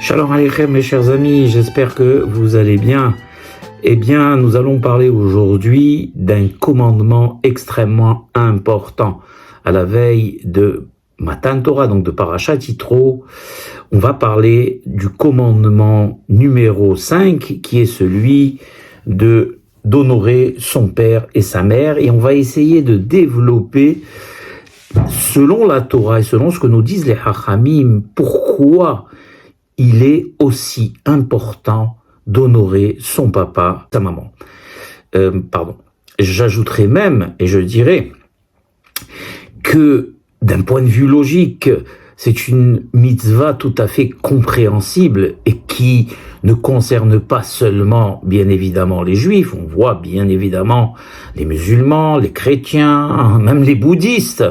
Shalom Aleichem mes chers amis, j'espère que vous allez bien. Eh bien, nous allons parler aujourd'hui d'un commandement extrêmement important. À la veille de Matan Torah, donc de Parashat Yitro, on va parler du commandement numéro 5, qui est celui d'honorer son père et sa mère, et on va essayer de développer, selon la Torah et selon ce que nous disent les Hachamim, pourquoi il est aussi important d'honorer son papa, sa maman. J'ajouterai même, et je dirais, que d'un point de vue logique, c'est une mitzvah tout à fait compréhensible et qui ne concerne pas seulement, bien évidemment, les juifs. On voit bien évidemment les musulmans, les chrétiens, même les bouddhistes,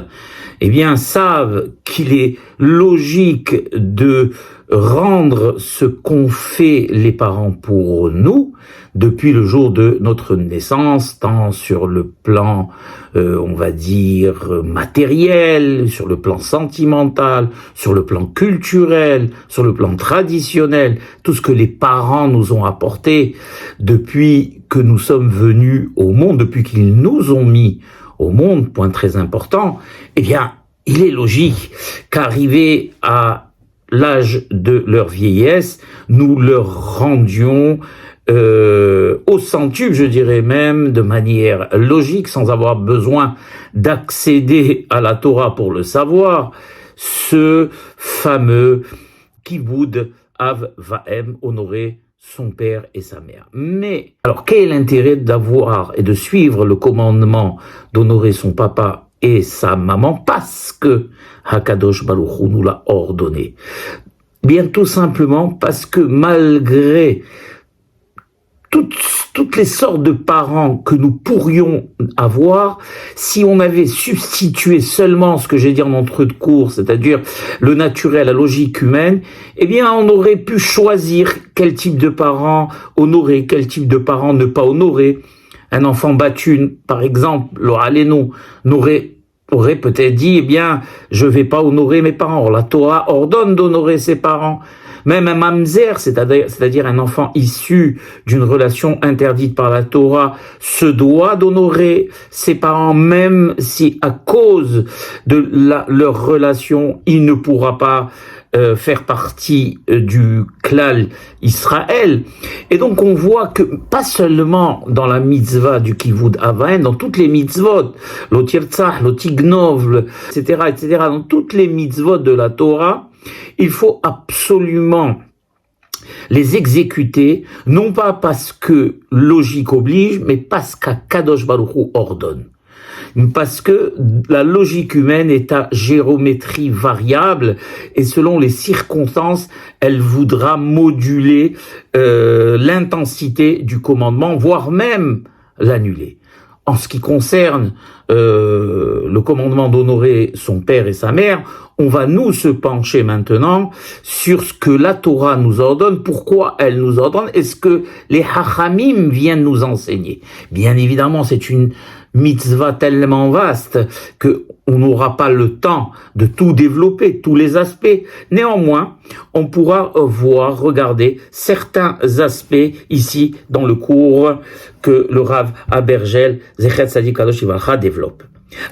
savent qu'il est logique de rendre ce qu'ont fait les parents pour nous depuis le jour de notre naissance, tant sur le plan, on va dire, matériel, sur le plan sentimental, sur le plan culturel, sur le plan traditionnel, tout ce que les parents nous ont apporté depuis que nous sommes venus au monde, depuis qu'ils nous ont mis au monde, point très important, il est logique qu'arrivé à l'âge de leur vieillesse, nous leur rendions au centuple, je dirais même, de manière logique, sans avoir besoin d'accéder à la Torah pour le savoir, ce fameux Kibud Av Vaem, honorer son père et sa mère. Mais, alors, quel est l'intérêt d'avoir et de suivre le commandement d'honorer son papa et sa maman, parce que Hakadosh Baruch Hu nous l'a ordonné? Bien tout simplement parce que malgré toutes les sortes de parents que nous pourrions avoir, si on avait substitué seulement ce que j'ai dit en entrée de cours, c'est-à-dire le naturel, la logique humaine, on aurait pu choisir quel type de parents honorer, quel type de parents ne pas honorer. Un enfant battu, par exemple, aurait peut-être dit, je vais pas honorer mes parents. Or, la Torah ordonne d'honorer ses parents. Même un mamzer, c'est-à-dire un enfant issu d'une relation interdite par la Torah, se doit d'honorer ses parents, même si à cause de leur relation, il ne pourra pas faire partie du klal Israël. Et donc on voit que pas seulement dans la mitzvah du kivud avaen, dans toutes les mitzvot, lo tirtzach, lo tignov, etc., dans toutes les mitzvot de la Torah, il faut absolument les exécuter, non pas parce que logique oblige, mais parce qu'Akadosh Baruch Hu ordonne. Parce que la logique humaine est à géométrie variable et selon les circonstances, elle voudra moduler l'intensité du commandement, voire même l'annuler. En ce qui concerne le commandement d'honorer son père et sa mère, on va nous se pencher maintenant sur ce que la Torah nous ordonne, pourquoi elle nous ordonne, et ce que les Hachamim viennent nous enseigner. Bien évidemment, c'est une mitzvah tellement vaste que on n'aura pas le temps de tout développer, tous les aspects. Néanmoins, on pourra regarder certains aspects ici dans le cours que le Rav Abergel, Zechet Tzadik Kadosh Livracha, développe.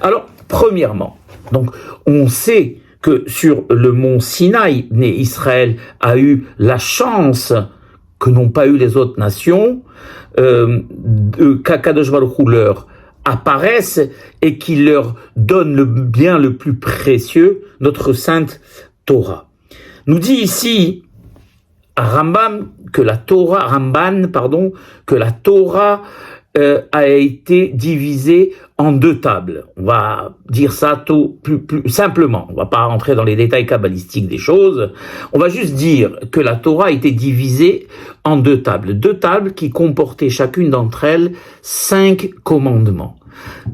Alors, premièrement, donc, on sait que sur le mont Sinaï, Israël a eu la chance que n'ont pas eu les autres nations, qu'Akadosh Baruch Hu leur apparaissent et qui leur donne le bien le plus précieux, notre sainte Torah. Nous dit ici Ramban que la Torah a été divisée en deux tables. On va dire ça tout plus simplement. On va pas rentrer dans les détails kabbalistiques des choses. On va juste dire que la Torah a été divisée en deux tables. Deux tables qui comportaient chacune d'entre elles 5 commandements.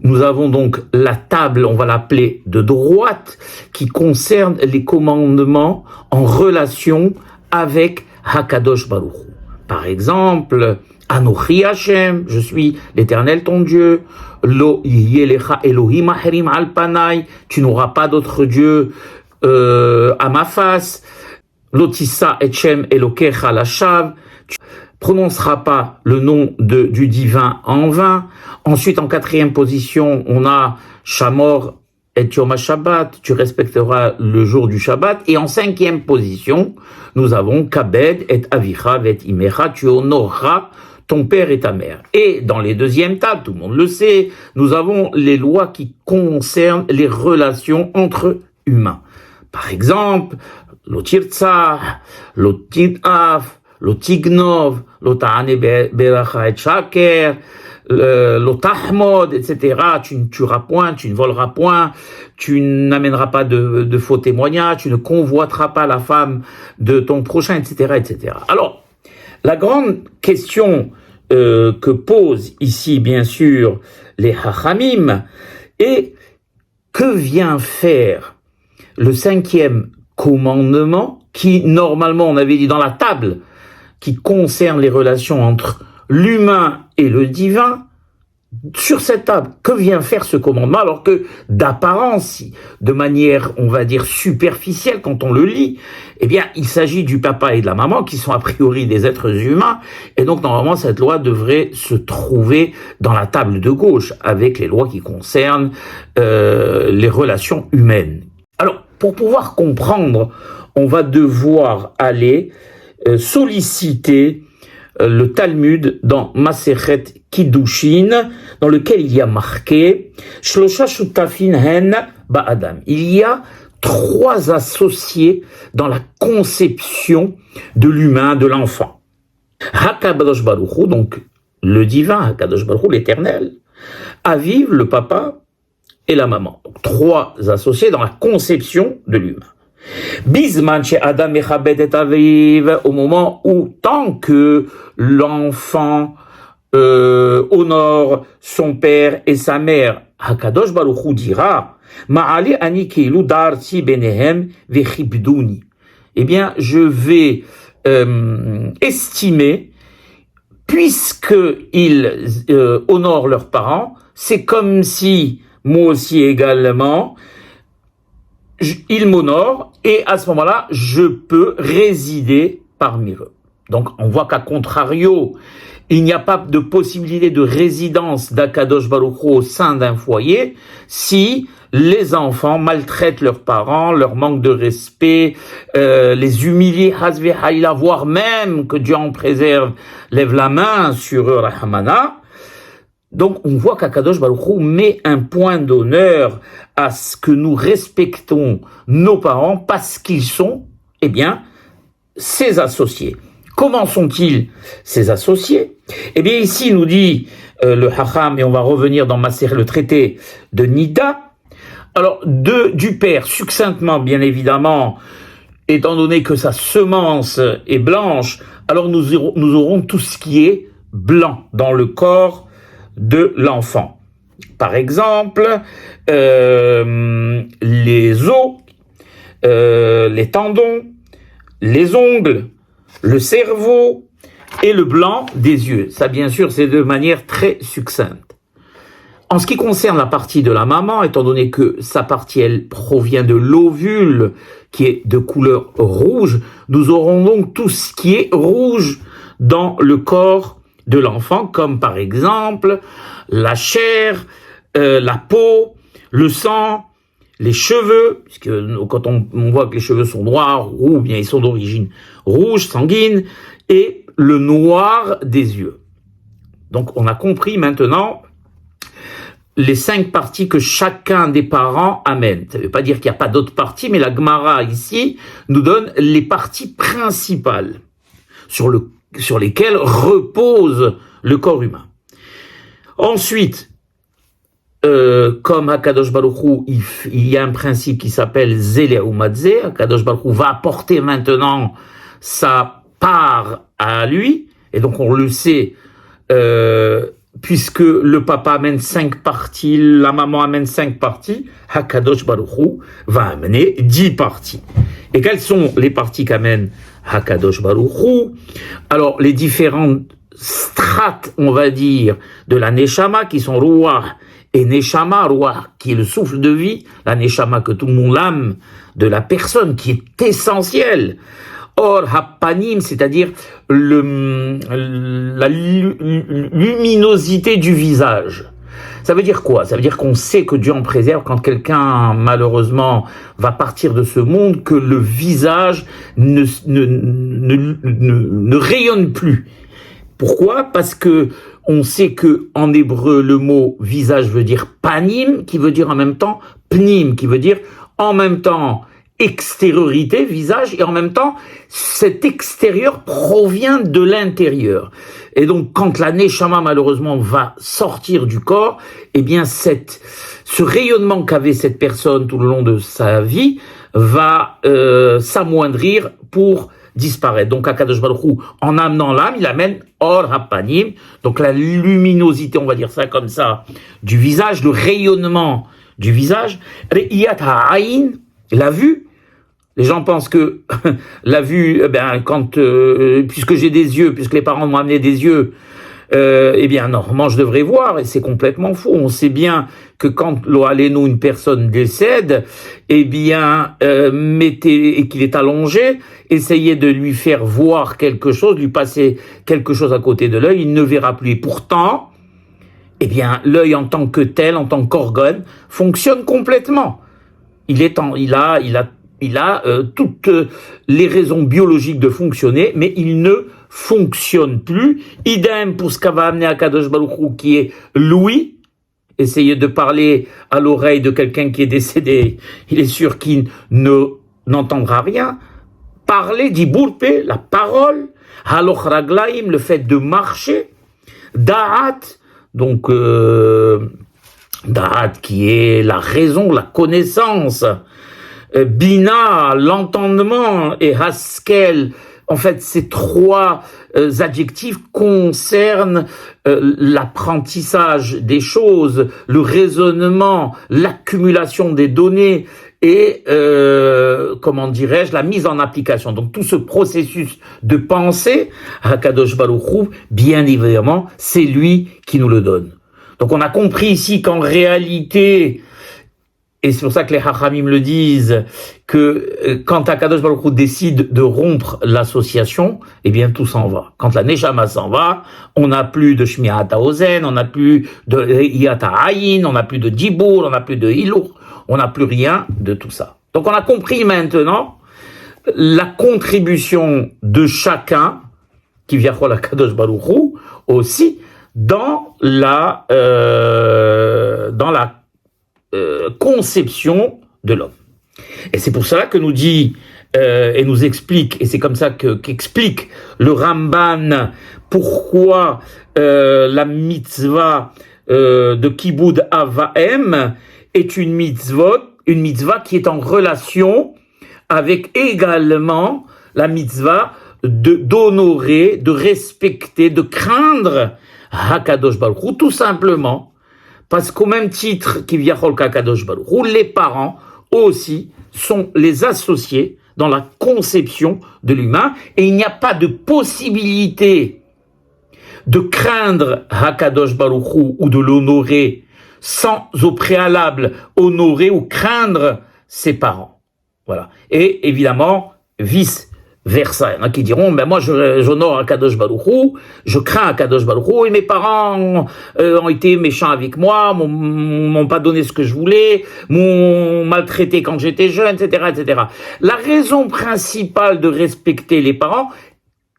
Nous avons donc la table, on va l'appeler de droite, qui concerne les commandements en relation avec Hakadosh Baruch Hu. Par exemple, Anochi Hashem, je suis l'Éternel ton Dieu. Lo yelecha Elohim acherim al panai, tu n'auras pas d'autre Dieu à ma face. Lotissa etchem elokecha lashav, tu prononceras pas le nom du divin en vain. Ensuite, en quatrième position, on a Shamor et Yom Shabbat, tu respecteras le jour du Shabbat. Et en cinquième position, nous avons Kabed et Avicha et Imecha, tu honoreras ton père et ta mère. Et dans les deuxièmes tables, tout le monde le sait, nous avons les lois qui concernent les relations entre humains. Par exemple, Lotirtsa, Lotidaf, Lotignov, Lotane Beracha et Shaker, Lotahmod, etc. Tu ne tueras point, tu ne voleras point, tu n'amèneras pas de faux témoignages, tu ne convoiteras pas la femme de ton prochain, etc., etc. Alors, la grande question que posent ici, bien sûr, les Hachamim est que vient faire le cinquième commandement qui, normalement, on avait dit dans la table, qui concerne les relations entre l'humain et le divin, sur cette table, que vient faire ce commandement alors que d'apparence, de manière, on va dire, superficielle, quand on le lit, eh bien, il s'agit du papa et de la maman qui sont a priori des êtres humains, et donc normalement cette loi devrait se trouver dans la table de gauche avec les lois qui concernent les relations humaines. Alors, pour pouvoir comprendre, on va devoir aller solliciter le Talmud dans Masechet Kiddushin, dans lequel il y a marqué Shlosha Shutafin Hen Ba'adam. Il y a 3 associés dans la conception de l'humain, de l'enfant. HaKadosh Baruch Hu, donc le divin, HaKadosh Baruch Hu, l'éternel, Aviv, le papa, et la maman. Donc 3 associés dans la conception de l'humain. Bisman chez Adam Mechabed et Aviv, au moment où, tant que l'enfant honore son père et sa mère, Hakadosh Baruch Hu dira, Ma'ali ani keilu darti benehem vechibduni. Eh bien, je vais estimer, puisqu'ils honorent leurs parents, c'est comme si, moi aussi également, ils m'honorent, et à ce moment-là, je peux résider parmi eux. Donc, on voit qu'à contrario, il n'y a pas de possibilité de résidence d'Akadosh Baruch Hu au sein d'un foyer si les enfants maltraitent leurs parents, leur manque de respect, les humilier, hasve haïla, voire même que Dieu en préserve, lève la main sur eux, Rahmana. Donc, on voit qu'Akadosh Baruch Hu met un point d'honneur à ce que nous respectons nos parents parce qu'ils sont, eh bien, ses associés. Comment sont-ils ses associés? Eh bien, ici, nous dit le Hacham, et on va revenir dans le traité de Nida. Alors, du père, succinctement, bien évidemment, étant donné que sa semence est blanche, alors nous aurons tout ce qui est blanc dans le corps de l'enfant. Par exemple, les os, les tendons, les ongles, le cerveau et le blanc des yeux. Ça, bien sûr, c'est de manière très succincte. En ce qui concerne la partie de la maman, étant donné que sa partie, elle provient de l'ovule, qui est de couleur rouge, nous aurons donc tout ce qui est rouge dans le corps de l'enfant, comme par exemple la chair, la peau, le sang, les cheveux, puisque quand on voit que les cheveux sont noirs, ou bien ils sont d'origine rouge, sanguine, et le noir des yeux. Donc on a compris maintenant les 5 parties que chacun des parents amène. Ça ne veut pas dire qu'il n'y a pas d'autres parties, mais la Gemara ici nous donne les parties principales sur lesquelles repose le corps humain. Ensuite, comme Hakadosh Baruch Hu, il y a un principe qui s'appelle Zele Umadze. Hakadosh Baruch Hu va apporter maintenant sa part à lui, et donc on le sait, puisque le papa amène 5 parties, la maman amène 5 parties, Hakadosh Baruch Hu va amener 10 parties. Et quelles sont les parties qu'amène Hakadosh Baruch Hu? Alors, les différentes strates, on va dire, de la Neshama, qui sont Ruach et Neshama, Ruach, qui est le souffle de vie, la Neshama que tout le monde l'âme de la personne, qui est essentielle. Or hapanim, c'est-à-dire la luminosité du visage. Ça veut dire quoi? Ça veut dire qu'on sait que Dieu en préserve quand quelqu'un, malheureusement, va partir de ce monde, que le visage ne rayonne plus. Pourquoi? Parce que on sait que en hébreu, le mot visage veut dire panim, qui veut dire en même temps pnim, qui veut dire en même temps extériorité, visage, et en même temps, cet extérieur provient de l'intérieur. Et donc, quand la neshama, malheureusement, va sortir du corps, eh bien, ce rayonnement qu'avait cette personne tout le long de sa vie va s'amoindrir pour disparaître. Donc, Akadosh Baruch Hu, en amenant l'âme, il amène Or Hapanim, donc la luminosité, on va dire ça comme ça, du visage, le rayonnement du visage, Re'iyat Ha'ain, la vue. Les gens pensent que la vue, puisque j'ai des yeux, puisque les parents m'ont amené des yeux, normalement je devrais voir, et c'est complètement faux. On sait bien que quand l'Ohalénou, une personne décède, et qu'il est allongé, essayez de lui faire voir quelque chose, lui passer quelque chose à côté de l'œil, il ne verra plus. Et pourtant, l'œil en tant que tel, en tant qu'organe, fonctionne complètement. Il a toutes les raisons biologiques de fonctionner, mais il ne fonctionne plus. Idem pour ce qu'a amené Akadosh Baruch Hu, qui est l'ouïe. Essayez de parler à l'oreille de quelqu'un qui est décédé, il est sûr qu'il n'entendra rien. Parler, dibourpe, la parole, haloch raglaim, le fait de marcher, da'at, donc da'at qui est la raison, la connaissance, Bina, l'entendement, et Haskel, en fait, ces trois adjectifs concernent l'apprentissage des choses, le raisonnement, l'accumulation des données et, la mise en application. Donc tout ce processus de pensée, Hakadosh Baruch Hu, bien évidemment, c'est lui qui nous le donne. Donc on a compris ici qu'en réalité, et c'est pour ça que les Hachamim le disent, que quand Akadosh Baruch Hu décide de rompre l'association, tout s'en va. Quand la Neshama s'en va, on n'a plus de Shmiat HaOzen, on n'a plus de Re'iyat Ha'ain, on n'a plus de Dibour, on n'a plus de Hilur, on n'a plus rien de tout ça. Donc on a compris maintenant la contribution de chacun, qui vient à Akadosh Baruch Hu, aussi, dans la conception de l'homme. Et c'est pour cela que nous dit et nous explique, et c'est comme ça qu'explique le Ramban pourquoi la mitzvah de Kibud Avaem est une mitzvah qui est en relation avec également la mitzvah d'honorer, de respecter, de craindre Hakadosh Baruch Hu, tout simplement. Parce qu'au même titre qu'Ivyachol Kadosh Baruch Hu, les parents aussi sont les associés dans la conception de l'humain, et il n'y a pas de possibilité de craindre Hakadosh Baruch Hu ou de l'honorer sans au préalable honorer ou craindre ses parents. Voilà. Et évidemment, vice-versa. Il y en a qui diront, moi j'honore Akadosh Baruch Hu, je crains Akadosh Baruch Hu, et mes parents ont été méchants avec moi, m'ont pas donné ce que je voulais, m'ont maltraité quand j'étais jeune, etc., etc. La raison principale de respecter les parents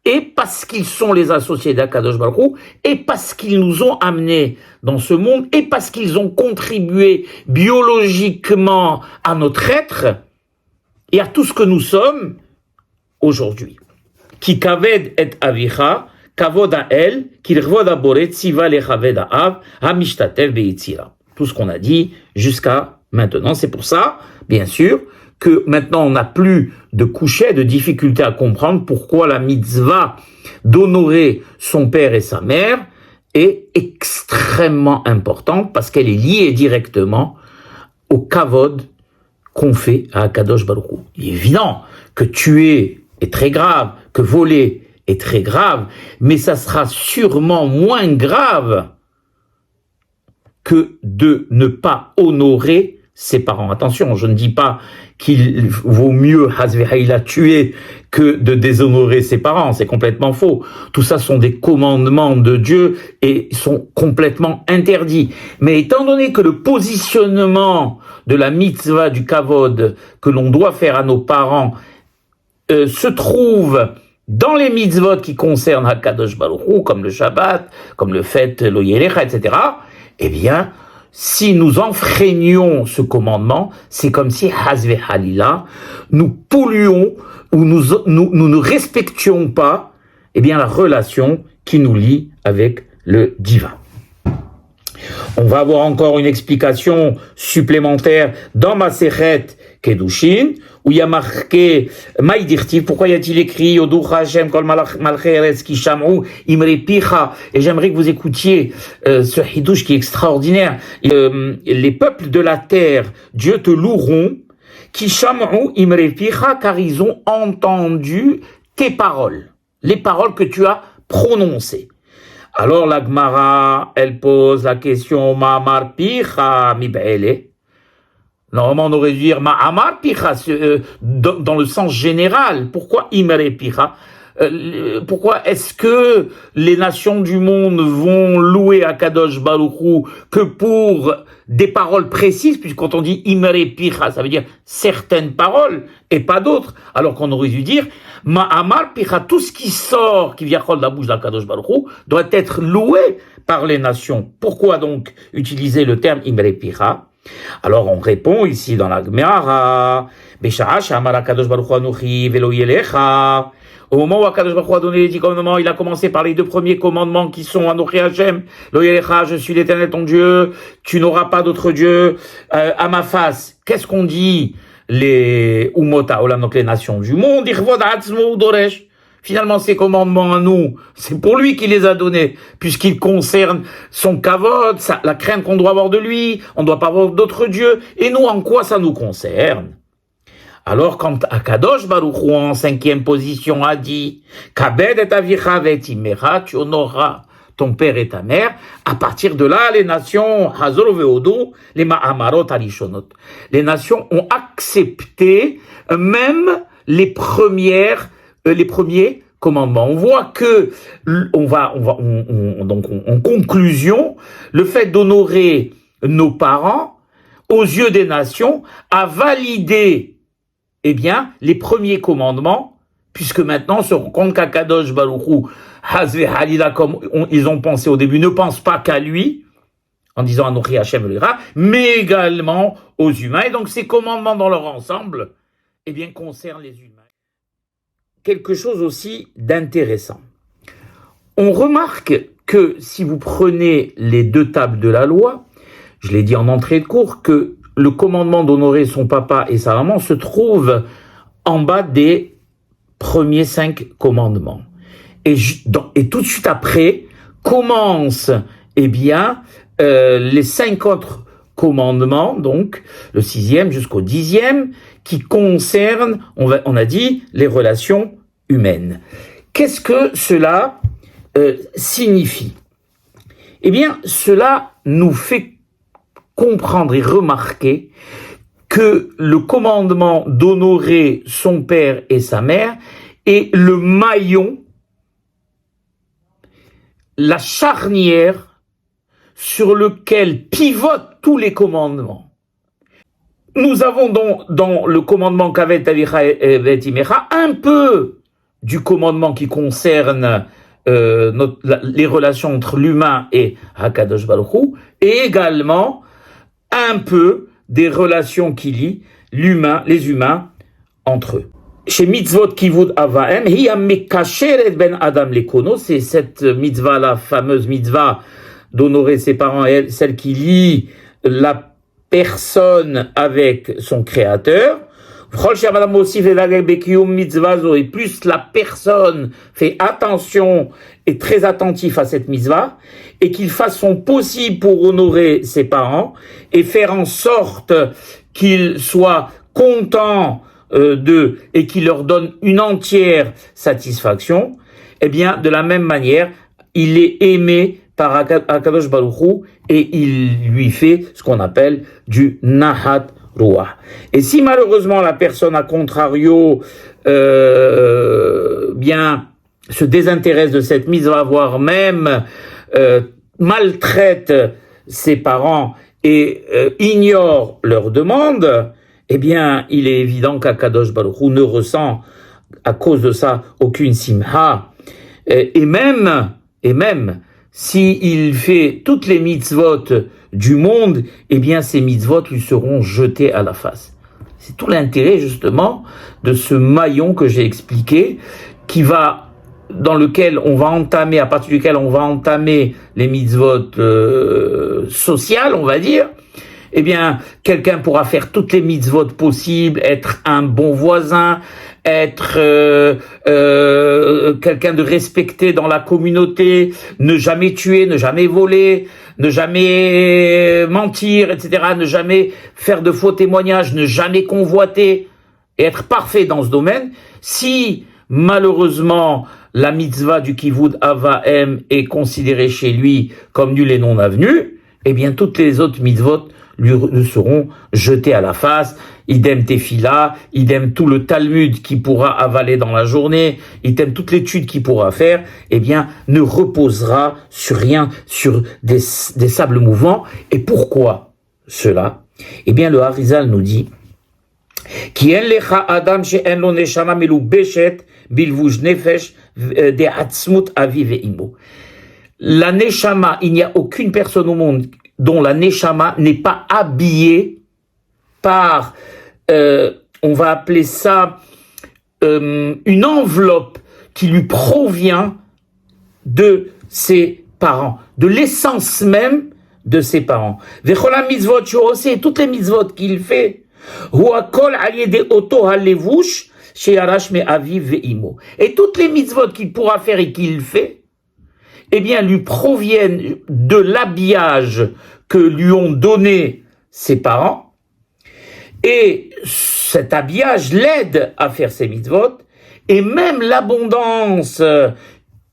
est parce qu'ils sont les associés d'Akadosh Baruch Hu, et parce qu'ils nous ont amenés dans ce monde, et parce qu'ils ont contribué biologiquement à notre être, et à tout ce que nous sommes aujourd'hui. Ki kaved et avicha, kavod ha'el, kirvod ha'boret, tziva lechaved ha'av, ha'mishtatev be'itzira. Tout ce qu'on a dit jusqu'à maintenant. C'est pour ça, bien sûr, que maintenant on n'a plus de coucher, de difficulté à comprendre pourquoi la mitzvah d'honorer son père et sa mère est extrêmement importante, parce qu'elle est liée directement au kavod qu'on fait à Akadosh Baruch Hu. Il est évident que tuer est très grave, que voler est très grave, mais ça sera sûrement moins grave que de ne pas honorer ses parents. Attention, je ne dis pas qu'il vaut mieux Hazvehaïla tuer que de déshonorer ses parents. C'est complètement faux. Tout ça sont des commandements de Dieu et sont complètement interdits. Mais étant donné que le positionnement de la mitzvah du kavod que l'on doit faire à nos parents se trouve dans les mitzvot qui concernent Hakadosh Baruch Hu, comme le Shabbat, comme le fait Lo Yelecha, etc., eh bien, si nous enfreignions ce commandement, c'est comme si, Hazve Halila, nous polluons ou nous ne respections pas, eh bien, la relation qui nous lie avec le divin. On va avoir encore une explication supplémentaire dans Masechet Kedushin, où il y a marqué Maïdirtiv, pourquoi y a-t-il écrit Yoduch Hashem Kol Malchei Eretz Ki Sham'u Imre Picha, et j'aimerais que vous écoutiez ce Hidush qui est extraordinaire. Les peuples de la terre, Dieu te loueront, Ki Sham'u Imre Picha, car ils ont entendu tes paroles, les paroles que tu as prononcées. Alors la Gemara, elle pose la question Ma'amar Picha Mib'ele. Normalement, on aurait dû dire Ma'amar Picha dans le sens général. Pourquoi Imre Picha? Pourquoi est-ce que les nations du monde vont louer Akadosh Baruch Hu que pour des paroles précises, puisque quand on dit Imre Picha, ça veut dire certaines paroles et pas d'autres, alors qu'on aurait dû dire Ma'amar Picha, tout ce qui sort, qui vient de la bouche d'Akadosh Baruch Hu, doit être loué par les nations. Pourquoi donc utiliser le terme Imre Picha? Alors on répond ici dans la Gemara, Besha'a she'amar Akadosh Baruch Hu Anuchi velo yelecha. Au moment où Akadosh Baruch Hu a donné les 10 commandements, il a commencé par les 2 premiers commandements qui sont Anochi Hashem, Lo Yelecha, je suis l'Éternel ton Dieu, tu n'auras pas d'autre Dieu à ma face. Qu'est-ce qu'on dit les Umot Haolam, donc les nations du monde, Irvod Atzmo Doresh. Finalement, ces commandements à nous, c'est pour lui qu'il les a donnés, puisqu'ils concernent son kavod, la crainte qu'on doit avoir de lui, on ne doit pas avoir d'autres dieux, et nous, en quoi ça nous concerne? Alors, quand Akadosh Baruch Hu, en 5e position, a dit « Kabed et avicha vet imecha » tu honoreras ton père et ta mère, à partir de là, les nations, Hazor ve'odu, les ma'amarot alishonot, les nations ont accepté même les premiers commandements. On voit que, donc, en conclusion, le fait d'honorer nos parents, aux yeux des nations, a validé eh bien, les premiers commandements, puisque maintenant, on se rend compte qu'Akadosh Baruch Hu, Hazve Halila, comme ils ont pensé au début, ne pense pas qu'à lui, en disant Anochi Hashem Elira, mais également aux humains. Et donc, ces commandements dans leur ensemble, eh bien, concernent les humains. Quelque chose aussi d'intéressant. On remarque que si vous prenez les 2 tables de la loi, je l'ai dit en entrée de cours, que le commandement d'honorer son papa et sa maman se trouve en bas des premiers 5 commandements. Et tout de suite après, commencent, eh bien, les 5 autres commandements, donc, le 6e jusqu'au 10e, qui concernent, on a dit, les relations humaines. Qu'est-ce que cela signifie? Eh bien, cela nous fait comprendre et remarquer que le commandement d'honorer son père et sa mère est le maillon, la charnière sur lequel pivotent tous les commandements. Nous avons dans le commandement Kavet Avicha et Imecha un peu du commandement qui concerne les relations entre l'humain et Hakadosh Baruch Hu, et également un peu des relations qui lient les humains entre eux. Chez mitzvot kivud avahem, hiya mekasheret ben adam lekono, c'est cette mitzvah, la fameuse mitzvah d'honorer ses parents, et celle qui lie la personne avec son créateur. Et plus la personne fait attention et très attentif à cette mitzvah, et qu'il fasse son possible pour honorer ses parents et faire en sorte qu'ils soient contents d'eux et qu'il leur donne une entière satisfaction, eh bien, de la même manière, il est aimé par Akadosh Baruch Hu et il lui fait ce qu'on appelle du Nahat Ruah. Et si malheureusement la personne à contrario bien se désintéresse de cette mitzvah, voire même maltraite ses parents et ignore leurs demandes, eh bien, il est évident qu'Akadosh Baruch Hu ne ressent à cause de ça aucune simha. Et même, s'il fait toutes les mitzvot du monde, eh bien, ces mitzvot lui seront jetés à la face. C'est tout l'intérêt, justement, de ce maillon que j'ai expliqué, dans lequel on va entamer, à partir duquel on va entamer les mitzvot sociales, on va dire. Eh bien, quelqu'un pourra faire toutes les mitzvot possibles, être un bon voisin, être quelqu'un de respecté dans la communauté, ne jamais tuer, ne jamais voler, ne jamais mentir, etc., ne jamais faire de faux témoignages, ne jamais convoiter, et être parfait dans ce domaine. Si, malheureusement, la mitzvah du kivud avaem est considérée chez lui comme nulle et non avenue, eh bien, toutes les autres mitzvot lui seront jetées à la face. Idem tefila, idem tout le Talmud qu'il pourra avaler dans la journée, idem toute l'étude qu'il pourra faire, eh bien, ne reposera sur rien, sur des sables mouvants. Et pourquoi cela? Eh bien, le Harizal nous dit, Ki en lecha adam she'en lo neshama melubeshet bilvuj nefesh de'atzmut avi ve'imo. La neshama, il n'y a aucune personne au monde dont la neshama n'est pas habillée par, on va appeler ça, une enveloppe qui lui provient de ses parents, de l'essence même de ses parents. Vechola mitzvot sh'oseh, toutes les mitzvot qu'il fait, huakol al yedei oto halevush she'arash me'aviv ve'imo. Et toutes les mitzvot qu'il pourra faire et qu'il fait, eh bien, lui proviennent de l'habillage que lui ont donné ses parents, et cet habillage l'aide à faire ses mitzvot, et même l'abondance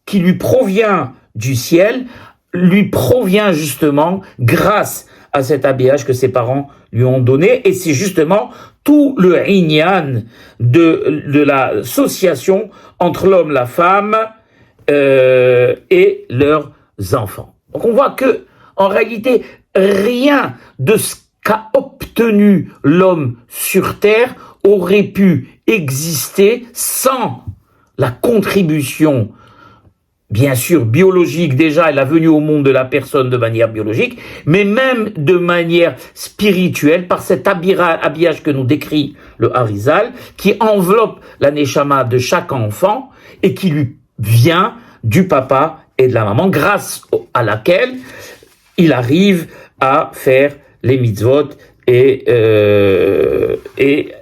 qui lui provient du ciel, lui provient justement grâce à cet habillage que ses parents lui ont donné, et c'est justement tout le inyan de l'association entre l'homme, la femme, et leurs enfants. Donc on voit que, en réalité, rien de ce qu'a obtenu l'homme sur terre aurait pu exister sans la contribution, bien sûr, biologique. Déjà, la venue au monde de la personne de manière biologique, mais même de manière spirituelle, par cet habillage que nous décrit le Harizal, qui enveloppe la neshama de chaque enfant et qui lui vient du papa et de la maman, grâce à laquelle il arrive à faire les mitzvot et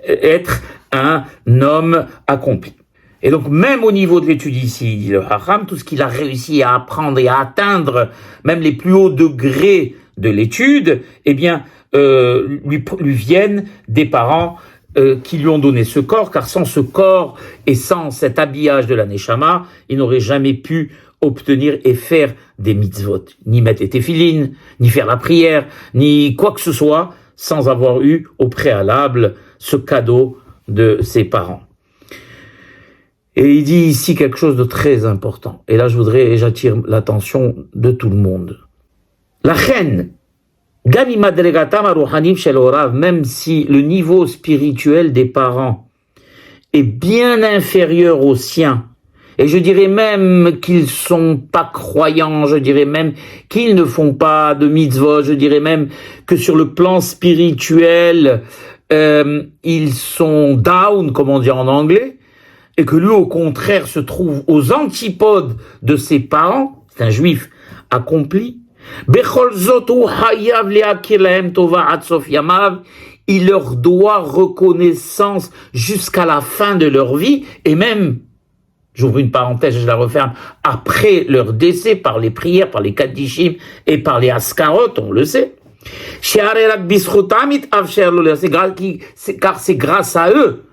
être un homme accompli. Et donc, même au niveau de l'étude ici, dit le Hacham, tout ce qu'il a réussi à apprendre et à atteindre, même les plus hauts degrés de l'étude, eh bien, lui viennent des parents qui lui ont donné ce corps, car sans ce corps et sans cet habillage de la Neshama, il n'aurait jamais pu obtenir et faire des mitzvot, ni mettre les téphilines, ni faire la prière, ni quoi que ce soit, sans avoir eu au préalable ce cadeau de ses parents. Et il dit ici quelque chose de très important, et là j'attire l'attention de tout le monde. La reine, même si le niveau spirituel des parents est bien inférieur au sien, et je dirais même qu'ils sont pas croyants, je dirais même qu'ils ne font pas de mitzvot, je dirais même que sur le plan spirituel, ils sont down, comme on dit en anglais, et que lui au contraire se trouve aux antipodes de ses parents, c'est un juif accompli, il leur doit reconnaissance jusqu'à la fin de leur vie, et même, j'ouvre une parenthèse, je la referme, après leur décès, par les prières, par les kaddishim et par les askarot, on le sait. Car c'est grâce à eux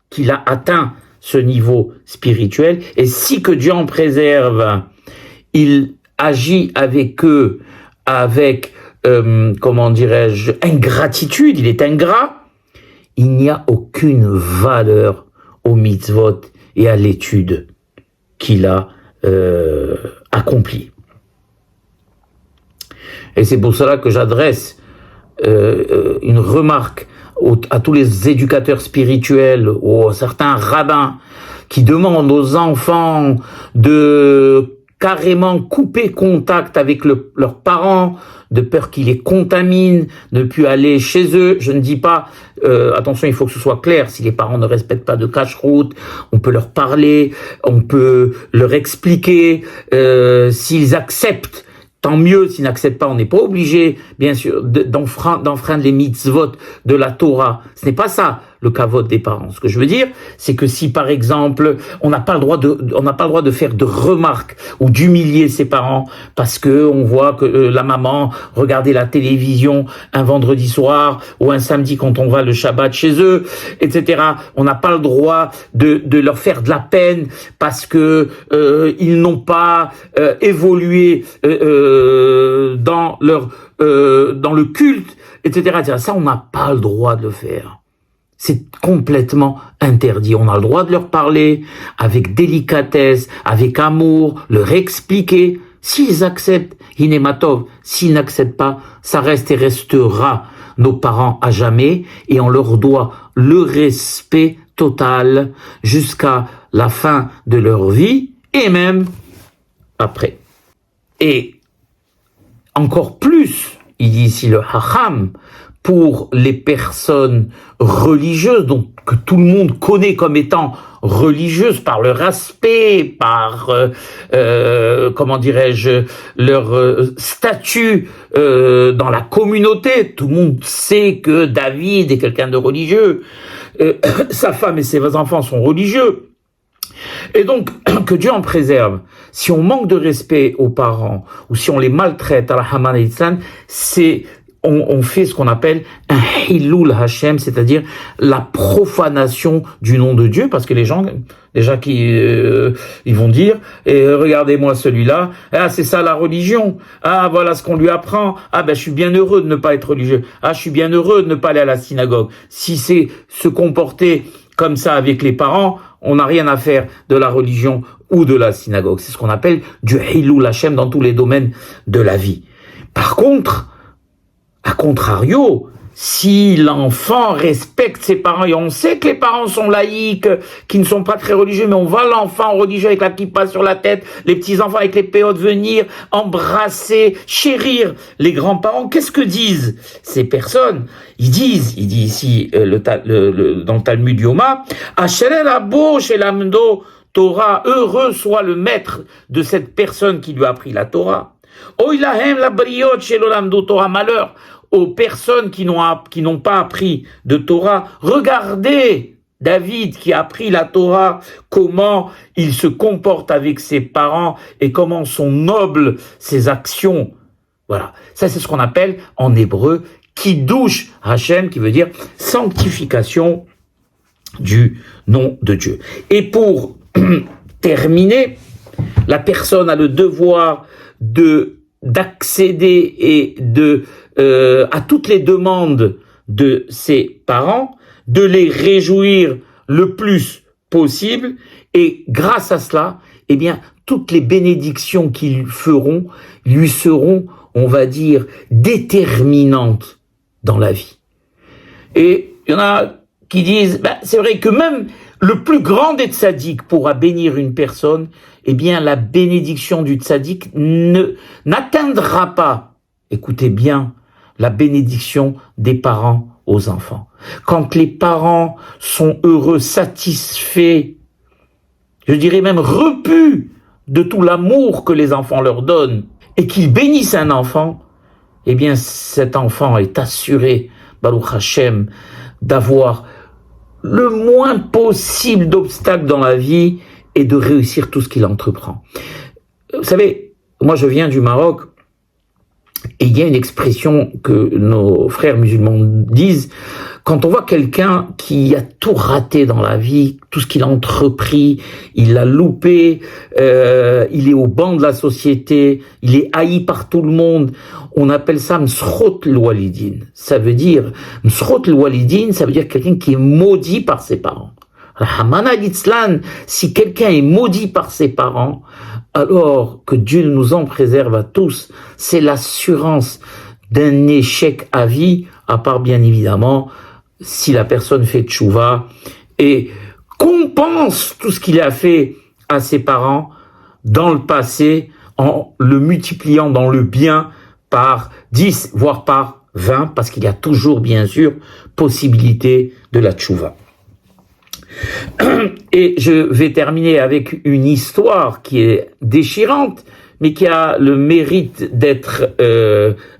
qu'il a atteint ce niveau spirituel, et si que Dieu en préserve, il agit avec eux avec, comment dirais-je, ingratitude, il est ingrat, il n'y a aucune valeur au mitzvot et à l'étude qu'il a accomplie. Et c'est pour cela que j'adresse une remarque à tous les éducateurs spirituels ou à certains rabbins qui demandent aux enfants de carrément couper contact avec leurs parents, de peur qu'ils les contaminent, ne plus aller chez eux. Je ne dis pas, attention, il faut que ce soit clair, si les parents ne respectent pas de cache-route, on peut leur parler, on peut leur expliquer, s'ils acceptent, tant mieux. S'ils n'acceptent pas, on n'est pas obligé, bien sûr, d'enfreindre les mitzvot de la Torah. Ce n'est pas ça le kavod des parents. Ce que je veux dire, c'est que si par exemple, on n'a pas le droit de faire de remarques ou d'humilier ses parents parce que on voit que la maman regardait la télévision un vendredi soir ou un samedi quand on va le Shabbat chez eux, etc. On n'a pas le droit de leur faire de la peine parce que ils n'ont pas évolué dans le culte, etc. Ça, on n'a pas le droit de le faire. C'est complètement interdit. On a le droit de leur parler avec délicatesse, avec amour, leur expliquer. S'ils acceptent, hinematov. S'ils n'acceptent pas, ça reste et restera nos parents à jamais, et on leur doit le respect total jusqu'à la fin de leur vie et même après. Et encore plus, il dit ici le Hacham, pour les personnes religieuses, donc que tout le monde connaît comme étant religieuses par leur aspect, par comment dirais-je, leur statut dans la communauté. Tout le monde sait que David est quelqu'un de religieux, sa femme et ses enfants sont religieux. Et donc, que Dieu en préserve. Si on manque de respect aux parents, ou si on les maltraite à la Haman et Itzlan, on fait ce qu'on appelle un Hilul Hashem, c'est-à-dire la profanation du nom de Dieu, parce que les gens, déjà ils vont dire, regardez-moi celui-là, c'est ça la religion, voilà ce qu'on lui apprend, je suis bien heureux de ne pas être religieux, je suis bien heureux de ne pas aller à la synagogue. Si c'est se comporter comme ça avec les parents, on n'a rien à faire de la religion ou de la synagogue. C'est ce qu'on appelle du Hilul Hashem dans tous les domaines de la vie. Par contre, à contrario, si l'enfant respecte ses parents, et on sait que les parents sont laïcs, qui ne sont pas très religieux, mais on voit l'enfant religieux avec la kippa sur la tête, les petits-enfants avec les péotes venir, embrasser, chérir les grands-parents, qu'est-ce que disent ces personnes? Il dit ici, dans le Talmud Yoma, Asher Abo Shelamdo Torah, heureux soit le maître de cette personne qui lui a appris la Torah. Oilahem la briot shelolamdo Torah, malheur aux personnes qui n'ont pas appris de Torah. Regardez David qui a appris la Torah, comment il se comporte avec ses parents et comment sont nobles ses actions. Voilà, ça c'est ce qu'on appelle en hébreu Kiddush Hashem, qui veut dire sanctification du nom de Dieu. Et pour terminer, la personne a le devoir d'accéder et à toutes les demandes de ses parents, de les réjouir le plus possible, et grâce à cela, eh bien, toutes les bénédictions qu'ils feront lui seront, on va dire, déterminantes dans la vie. Et il y en a qui disent, c'est vrai que même le plus grand des tzaddik pourra bénir une personne, eh bien, la bénédiction du tzaddik n'atteindra pas, écoutez bien, la bénédiction des parents aux enfants. Quand les parents sont heureux, satisfaits, je dirais même repus de tout l'amour que les enfants leur donnent, et qu'ils bénissent un enfant, eh bien, cet enfant est assuré, Baruch Hashem, d'avoir le moins possible d'obstacles dans la vie et de réussir tout ce qu'il entreprend. Vous savez, moi je viens du Maroc, et il y a une expression que nos frères musulmans disent, Quand on voit quelqu'un qui a tout raté dans la vie, tout ce qu'il a entrepris, il l'a loupé, il est au banc de la société, il est haï par tout le monde, on appelle ça Msrot l'Walidin. Ça veut dire, Msrot l'Walidin, ça veut dire quelqu'un qui est maudit par ses parents. Rahmana litzlan, si quelqu'un est maudit par ses parents, alors que Dieu nous en préserve à tous, c'est l'assurance d'un échec à vie, à part bien évidemment si la personne fait tchouva et compense tout ce qu'il a fait à ses parents dans le passé en le multipliant dans le bien par 10, voire par 20, parce qu'il y a toujours bien sûr possibilité de la tchouva. Et je vais terminer avec une histoire qui est déchirante, mais qui a le mérite d'être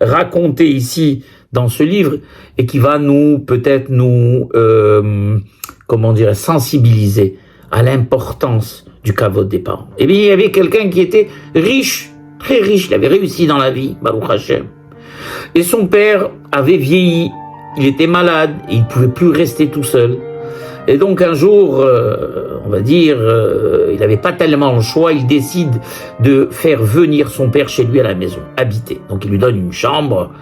racontée ici dans ce livre et qui va peut-être nous sensibiliser à l'importance du kavod des parents. Eh bien, il y avait quelqu'un qui était riche, très riche, il avait réussi dans la vie, Baruch Hashem. Et son père avait vieilli, il était malade, et il ne pouvait plus rester tout seul. Et donc un jour, il n'avait pas tellement le choix, il décide de faire venir son père chez lui à la maison, habiter. Donc il lui donne une chambre,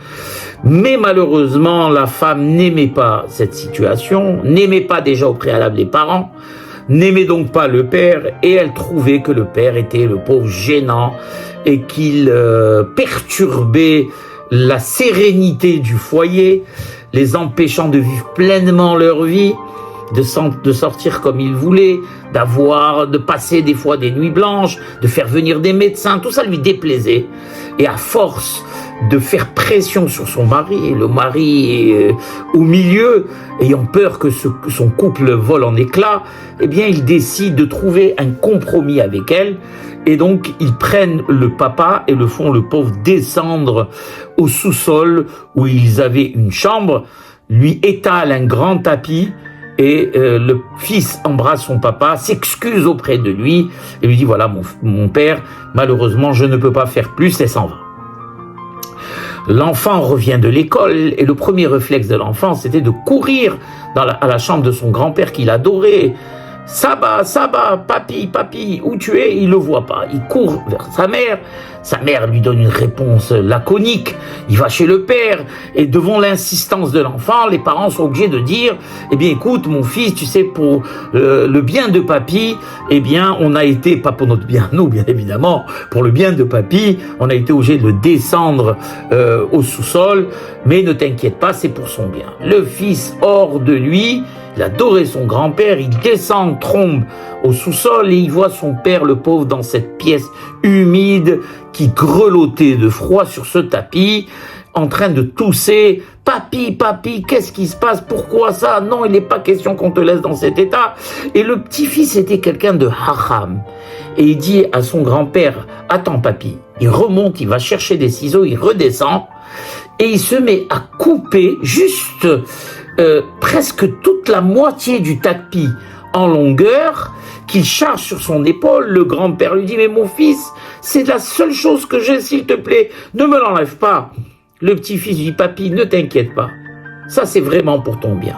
mais malheureusement la femme n'aimait pas cette situation, n'aimait pas déjà au préalable les parents, n'aimait donc pas le père, et elle trouvait que le père était le pauvre gênant, et qu'il perturbait la sérénité du foyer, les empêchant de vivre pleinement leur vie, de sortir comme il voulait, de passer des fois des nuits blanches, de faire venir des médecins, tout ça lui déplaisait. Et à force de faire pression sur son mari, et le mari est au milieu, ayant peur que son couple vole en éclats, eh bien il décide de trouver un compromis avec elle, et donc ils prennent le papa et le font le pauvre descendre au sous-sol où ils avaient une chambre, lui étalent un grand tapis, et le fils embrasse son papa, s'excuse auprès de lui et lui dit voilà mon père, malheureusement je ne peux pas faire plus, et s'en va. L'enfant revient de l'école et le premier réflexe de l'enfant c'était de courir à la chambre de son grand-père qu'il adorait. Saba, papi, où tu es? Il le voit pas. Il court vers sa mère lui donne une réponse laconique. Il va chez le père et devant l'insistance de l'enfant, les parents sont obligés de dire eh bien écoute mon fils, tu sais pour le bien de papy, eh bien on a été, pas pour notre bien nous bien évidemment, pour le bien de papy, on a été obligé de le descendre au sous-sol, mais ne t'inquiète pas, c'est pour son bien. Le fils hors de lui, il adorait son grand-père, il descend, trombe au sous-sol et il voit son père, le pauvre, dans cette pièce humide qui grelottait de froid sur ce tapis, en train de tousser. Papi, qu'est-ce qui se passe? Pourquoi ça? Non, il n'est pas question qu'on te laisse dans cet état. Et le petit-fils était quelqu'un de hacham. Et il dit à son grand-père, attends papi. Il remonte, il va chercher des ciseaux, il redescend et il se met à couper juste presque toute la moitié du tapis en longueur qu'il charge sur son épaule. Le grand-père lui dit mais mon fils, c'est la seule chose que j'ai, s'il te plaît, ne me l'enlève pas. Le petit-fils dit papi, ne t'inquiète pas, ça c'est vraiment pour ton bien.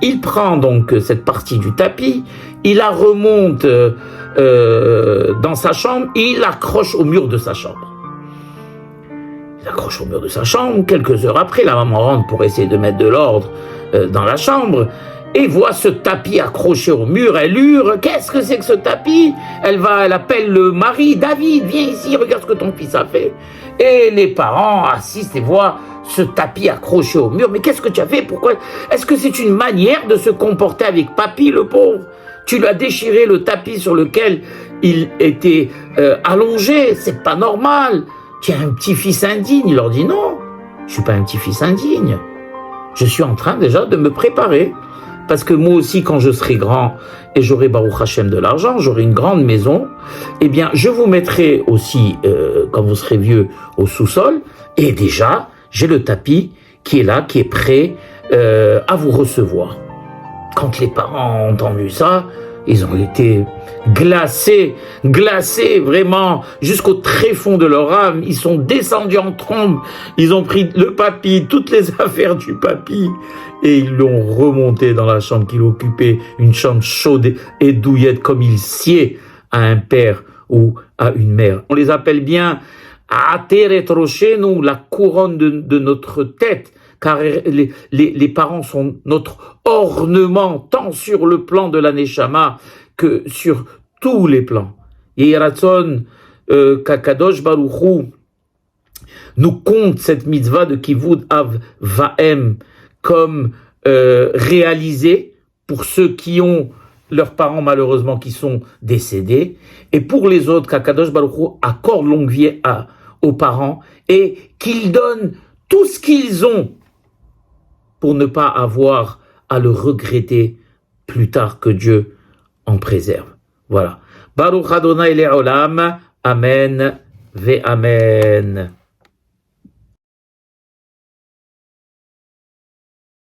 Il prend donc cette partie du tapis, il la remonte dans sa chambre et il l'accroche au mur de sa chambre. Il l'accroche au mur de sa chambre. Quelques heures après, la maman rentre pour essayer de mettre de l'ordre dans la chambre et voit ce tapis accroché au mur. Elle hurle, qu'est-ce que c'est que ce tapis? Elle appelle le mari, David, viens ici, regarde ce que ton fils a fait. Et les parents assistent et voient ce tapis accroché au mur. Mais qu'est-ce que tu as fait? Pourquoi? Est-ce que c'est une manière de se comporter avec papy, le pauvre? Tu lui as déchiré le tapis sur lequel il était allongé, c'est pas normal. Tu es un petit-fils indigne. Il leur dit non, je suis pas un petit-fils indigne. Je suis en train déjà de me préparer. Parce que moi aussi, quand je serai grand et j'aurai Baruch Hashem de l'argent, j'aurai une grande maison, eh bien, je vous mettrai aussi, quand vous serez vieux, au sous-sol. Et déjà, j'ai le tapis qui est là, qui est prêt à vous recevoir. Quand les parents ont entendu ça, ils ont été glacés vraiment jusqu'au tréfonds de leur âme. Ils sont descendus en trombe, ils ont pris le papy, toutes les affaires du papy, et ils l'ont remonté dans la chambre qu'il occupait, une chambre chaude et douillette comme il sied à un père ou à une mère. On les appelle bien Ateret Roshenu, la couronne de notre tête, car les parents sont notre ornement, tant sur le plan de la Neshama que sur tous les plans. Yehi Ratzon qu'Akadosh Baruch Hu nous compte cette mitzvah de Kivud Av Vaem comme réalisée pour ceux qui ont leurs parents malheureusement qui sont décédés, et pour les autres qu'Akadosh Baruch Hu accorde longue vie aux parents et qu'ils donnent tout ce qu'ils ont pour ne pas avoir à le regretter plus tard, que Dieu en préserve. Voilà. Baruch Adonai Le'olam. Amen ve Amen.